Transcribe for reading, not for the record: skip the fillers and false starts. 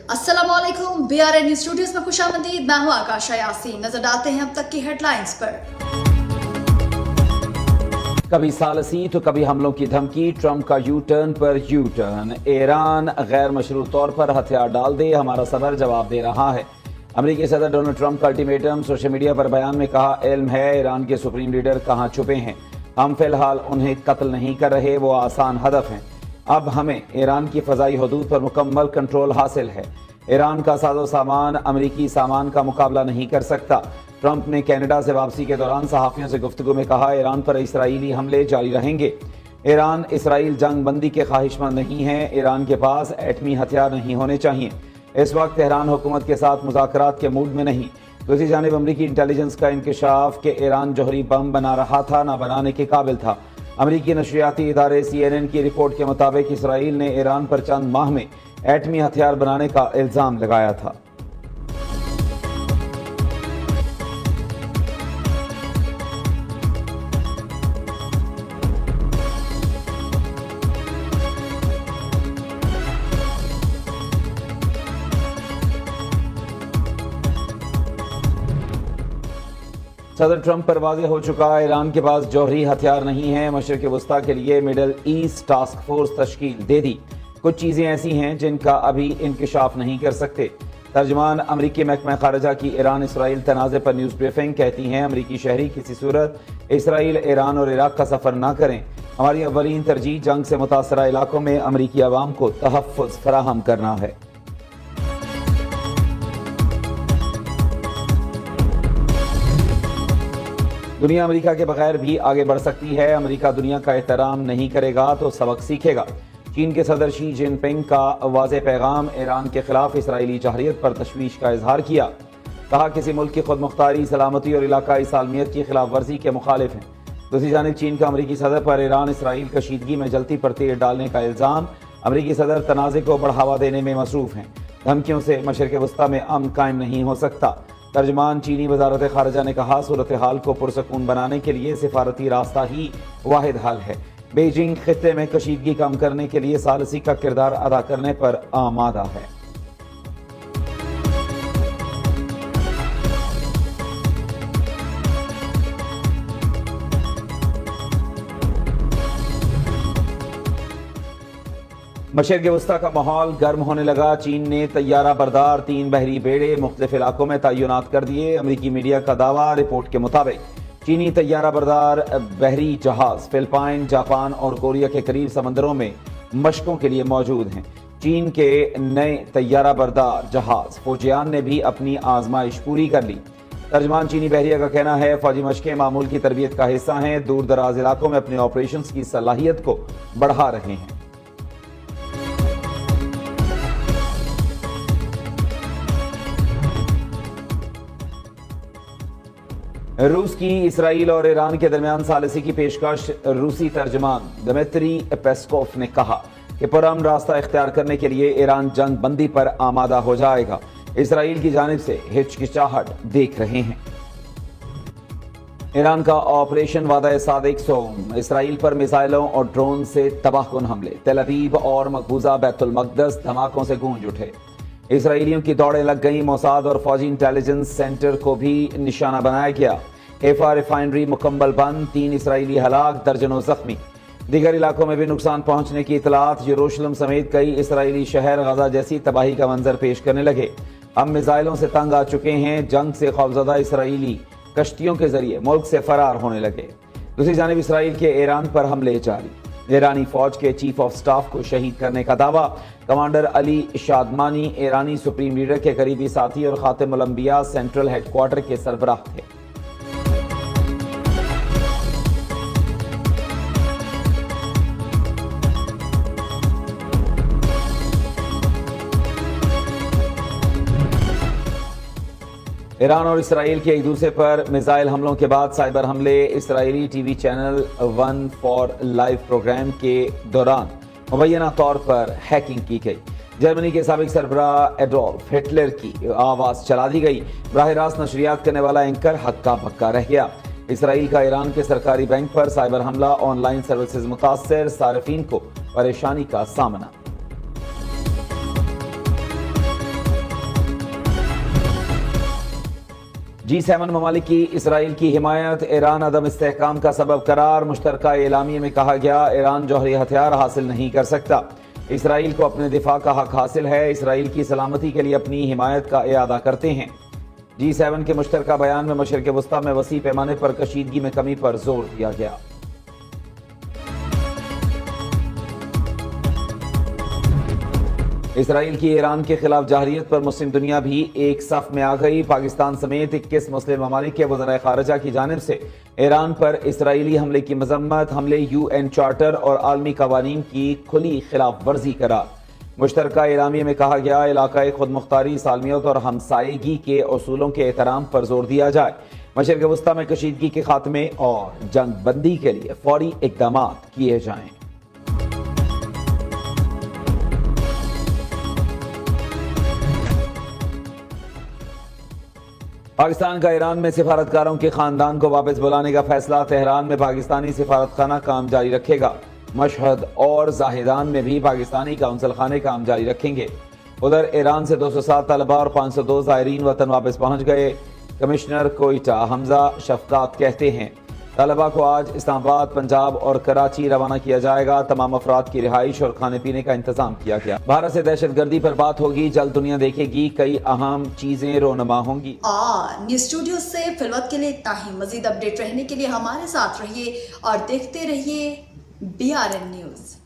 अस्सलामुअलैकुम, BRN news studios में खुशामदीद। मैं हूं आकाशा यासीन। नजर डालते हैं अब तक की हेडलाइंस पर। कभी सालसी तो कभी हमलों की धमकी, ट्रंप का यू टर्न पर यू टर्न। ईरान गैर मशरूत तौर पर हथियार डाल दे, हमारा सदर जवाब दे रहा है। अमेरिकी सदर डोनाल्ड ट्रंप का अल्टीमेटम, सोशल मीडिया पर बयान में कहा, इल्म है ईरान के सुप्रीम लीडर कहाँ छुपे हैं, हम फिलहाल उन्हें कत्ल नहीं कर रहे, वो आसान हदफ हैं। अब हमें ईरान की फ़ज़ाई हदूद पर मुकम्मल कंट्रोल हासिल है। ईरान का साजो सामान अमरीकी सामान का मुकाबला नहीं कर सकता। ट्रंप ने कनाडा से वापसी के दौरान सहाफ़ियों से गुफ्तगू में कहा, ईरान पर इसराइली हमले जारी रहेंगे। ईरान इसराइल जंग बंदी के ख्वाहिशमंद नहीं है, ईरान के पास एटमी हथियार नहीं होने चाहिए। इस वक्त तेहरान हुकूमत के साथ मुज़ाकरात के मूड में नहीं। दूसरी जानिब अमरीकी इंटेलिजेंस का इंकशाफ कि ईरान जौहरी बम बना रहा था, ना बनाने के काबिल था। अमरीकी नशरियाती इदारे CNN की रिपोर्ट के मुताबिक इसराइल ने ईरान पर चंद माह में एटमी हथियार बनाने का इल्ज़ाम लगाया था। सदर ट्रंप पर वाज़ेह हो चुका, ईरान के पास जौहरी हथियार नहीं है। मशरिक़ वस्ता के लिए मिडल ईस्ट टास्क फोर्स तश्कील दे दी। कुछ चीज़ें ऐसी हैं जिनका अभी इंकशाफ नहीं कर सकते। तर्जमान अमरीकी महकमा खारजा की ईरान इसराइल तनाज़े पर न्यूज़ ब्रीफिंग कहती हैं, अमरीकी शहरी किसी सूरत इसराइल, ईरान और इराक का सफ़र ना करें। हमारी अव्वलीन तरजीह जंग से मुतासरा इलाकों में अमरीकी अवाम को तहफ़्फ़ुज़ फराहम करना है। दुनिया अमेरिका के बगैर भी आगे बढ़ सकती है। अमेरिका दुनिया का एहतराम नहीं करेगा तो सबक सीखेगा। चीन के सदर शी जिनपिंग का वाज़ेह पैगाम, ईरान के खिलाफ इसराइली जहरियत पर तशवीश का इजहार किया। कहा, किसी मुल्क की खुद मुख्तारी, सलामती और इलाकाई सालमियत की खिलाफ वर्जी के मुखालिफ हैं। दूसरी जानिब चीन का अमरीकी सदर पर ईरान इसराइल कशीदगी में जलती पर तेल डालने का इल्ज़ाम। अमरीकी सदर तनाज़े को बढ़ावा देने में मसरूफ़ हैं। धमकियों से मशरिक़ वस्ता में अमन कायम नहीं हो सकता। तर्जमान चीनी वजारत खारजा ने कहा, सूरत हाल को पुरसकून बनाने के लिए सिफारती रास्ता ही वाहिद हल है। बीजिंग खित्ते में कशीदगी कम करने के लिए सालसी का किरदार अदा करने पर आमादा है। मशरिक़ वस्ता का माहौल गर्म होने लगा। चीन ने तैयारा बरदार 3 बहरी बेड़े मुख्तलिफ इलाकों में तैनात कर दिए। अमरीकी मीडिया का दावा, रिपोर्ट के मुताबिक चीनी तैयारा बरदार बहरी जहाज फिलिपाइन, जापान और कोरिया के करीब समंदरों में मशकों के लिए मौजूद हैं। चीन के नए तैयारा बरदार जहाज फौजियान ने भी अपनी आजमाइश पूरी कर ली। तर्जमान चीनी बहरिया का कहना है, फौजी मशकें मामूल की तरबियत का हिस्सा हैं, दूर दराज इलाकों में अपने ऑपरेशंस की सलाहियत को बढ़ा रहे हैं। रूस की इसराइल और ईरान के दरमियान सालिसी की पेशकश। रूसी तर्जमान दमित्री पेस्कोव ने कहा कि पुरअमन रास्ता इख्तियार करने के लिए ईरान जंग बंदी पर आमादा हो जाएगा। इसराइल की जानिब से हिचकिचाहट देख रहे हैं। ईरान का ऑपरेशन वादा सादिक सोम, इसराइल पर मिसाइलों और ड्रोन से तबाहकुन हमले। तेल अवीव और मकबूजा बैतुल मक़दस धमाकों से गूंज उठे। इसराइलियों की दौड़ें लग गई। मोसाद और फौजी इंटेलिजेंस सेंटर को भी निशाना बनाया गया। हेफा रिफाइनरी मुकम्मल बंद, 3 इसराइली हलाक, दर्जनों जख्मी। दीगर इलाकों में भी नुकसान पहुंचने की इतलात। यरूशलेम समेत कई इसराइली शहर गजा जैसी तबाही का मंजर पेश करने लगे। हम मिसाइलों से तंग आ चुके हैं। जंग से खौफजदा इसराइली कश्तियों के जरिए मुल्क से फरार होने लगे। दूसरी जानिब इसराइल के ईरान पर हमले जारी। ईरानी फौज के चीफ ऑफ स्टाफ को शहीद करने का दावा। कमांडर अली शादमानी ईरानी सुप्रीम लीडर के करीबी साथी और खातिमुल अंबिया सेंट्रल हेडक्वार्टर के सरबराह थे। ईरान और इसराइल के एक दूसरे पर मिसाइल हमलों के बाद साइबर हमले। इसराइली TV channel 1 for life programme के दौरान मुबैना तौर पर हैकिंग की गई। जर्मनी के साबिक सरबराह एडोल्फ हिटलर की आवाज़ चला दी गई। बराह रास्त नशरियात करने वाला एंकर हक्का बक्का रह गया। इसराइल का ईरान के सरकारी बैंक पर साइबर हमला। ऑनलाइन सर्विसेज मुतासर, सार्फिन को परेशानी का सामना। G7 ममालिक की इसराइल की हिमायत, ईरान अदम इस्तेहकाम का सबब करार। मुश्तरका एलामिये में कहा गया, ईरान जौहरी हथियार हासिल नहीं कर सकता। इसराइल को अपने दिफा का हक हासिल है। इसराइल की सलामती के लिए अपनी हिमायत का इयादा करते हैं। G7 के मुश्तरका बयान में मशरिक़ वस्ता में वसी पैमाने पर कशीदगी में कमी पर जोर दिया गया। इसराइल की ईरान के खिलाफ जाहरियत पर मुस्लिम दुनिया भी एक सफ में आ गई। पाकिस्तान समेत 21 मुस्लिम ममालिक के वज़राए ख़ारिजा की जानिब से ईरान पर इसराइली हमले की मजम्मत, हमले UN चार्टर और आलमी कवानीन की खुली खिलाफ वर्जी करार। मुश्तरका एलामिये में कहा गया, इलाकाई खुद मुख्तारी, सालमियत और हमसायगी के असूलों के एहतराम पर जोर दिया जाए। मशरिक़ वस्ता में कशीदगी के खात्मे और जंग बंदी के लिए फौरी इक़दाम किए जाएं। पाकिस्तान का ईरान में सिफारतकारों के खानदान को वापस बुलाने का फैसला। तेहरान में पाकिस्तानी सिफारतखाना काम जारी रखेगा। मशहद और जाहिदान में भी पाकिस्तानी काउंसिल खाने काम जारी रखेंगे। उधर ईरान से 207 तलबा और 502 ज़ायरीन वतन वापस पहुंच गए। कमिश्नर कोयटा हमजा शफकात कहते हैं, तलबा को आज इस्लामाबाद, पंजाब और कराची रवाना किया जाएगा। तमाम अफराद की रिहाइश और खाने पीने का इंतजाम किया गया। भारत से दहशतगर्दी पर बात होगी, जल्द दुनिया देखेगी, कई अहम चीजें रोनमा होंगी। न्यूज़ स्टूडियो से फिलवक्त के लिए इतना ही। मजीद अपडेट रहने के लिए हमारे साथ रहिए और देखते रहिए BRN न्यूज़।